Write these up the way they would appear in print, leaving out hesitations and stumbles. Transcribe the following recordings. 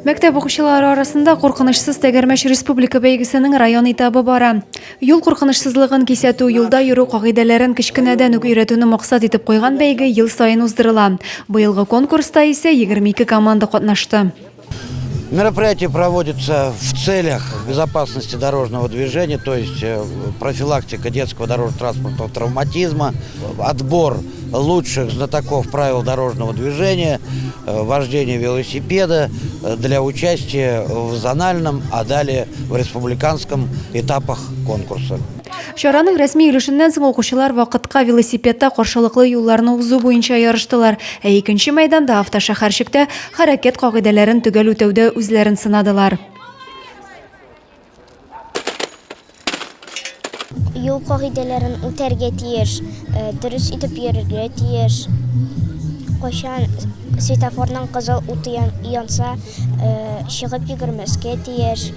Мәктәп укучылары арасында куркынычсыз тәгәрмәч республика бәйгесенең район этабы бара. Юл куркынычсызлыгын кисәтү, юлда йөрү кагыйдәләрен кечкенәдән үк өйрәтүне максат итеп куйган бәйге ел сайын уздырыла. Быелгы конкурста исә 22 команда катнашты. Мероприятие проводится в целях безопасности дорожного движения, то есть профилактика детского дорожно-транспортного травматизма, отбор лучших знатоков правил дорожного движения, вождения велосипеда для участия в зональном, а далее в республиканском этапах конкурса. Шараның рәсми өлешеннән соң укучылар вакытка велосипедта каршылыклы юлларны узу буенча ярыштылар. Ә икенче мәйданда автошәһәрчектә хәрәкәт кагыйдәләрен төгәл үтәүдә үзләрен сынадылар. Юл кагыйдәләрен үтәргә тиеш, дөрес итеп йөрергә тиеш. Кайчан светофорның кызыл уты янса, чыгып йөгермәскә тиеш.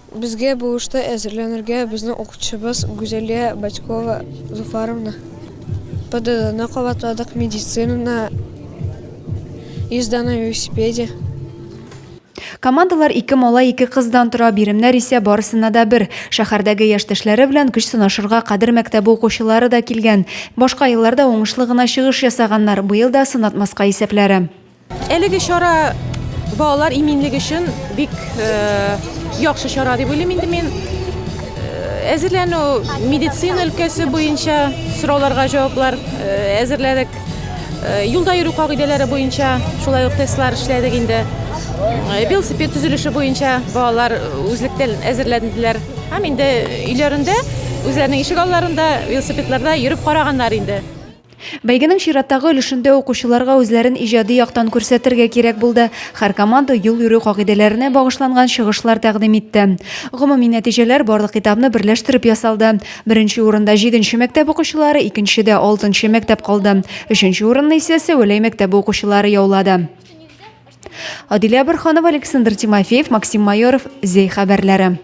Безгә бу эштә әзерләнергә безнең укытучыбыз Гүзәлия Батькова Зуфаровна. ПДДны кабатладык, медицинаны, езда на велосипеде. Командалар 2 малай 2 кыздан тора, биремнәр исә барысына да бер. Шәһәрдәге яшьтәшләре белән көч сынашырга кадер мәктәбе укучылары да килгән. Башка елларда уңышлы гына чыгыш ясаганнар, быел да сынатмаска исәпләре. Әлеге чара балалар иминлеге өчен бик яхшы чара дип уйлыйм инде мин. Әзерләнү медицина өлкәсе буенча сорауларга җаваплар әзерләдек. Юлда йөрү кагыйдәләре буенча шулай ук тестлар эшләдек инде. Велосипед төзелеше буенча балалар үзлектән әзерләнделәр. Һәм инде өйләрендә, үзләренең ишек алларында велосипедларда йөрүп караганнар инде. Бәйгенең чираттагы өлешендә укучыларга үзләрен иҗади яктан күрсәтергә кирәк булды. Һәр команда юл йөрү кагыйдәләренә багышланган чыгышлар тәкъдим итте. Гомуми нәтиҗәләр барлык этапны берләштереп ясалды. Беренче урында 7нче мәктәп укучылары, икенчедә 6нчы мәктәп калды. Өченче урынны исә Сәүләй мәктәбе укучылары яулады. Адилә Борханова, Александр Тимофеев, Максим Майоров, Зей хәбәрләре.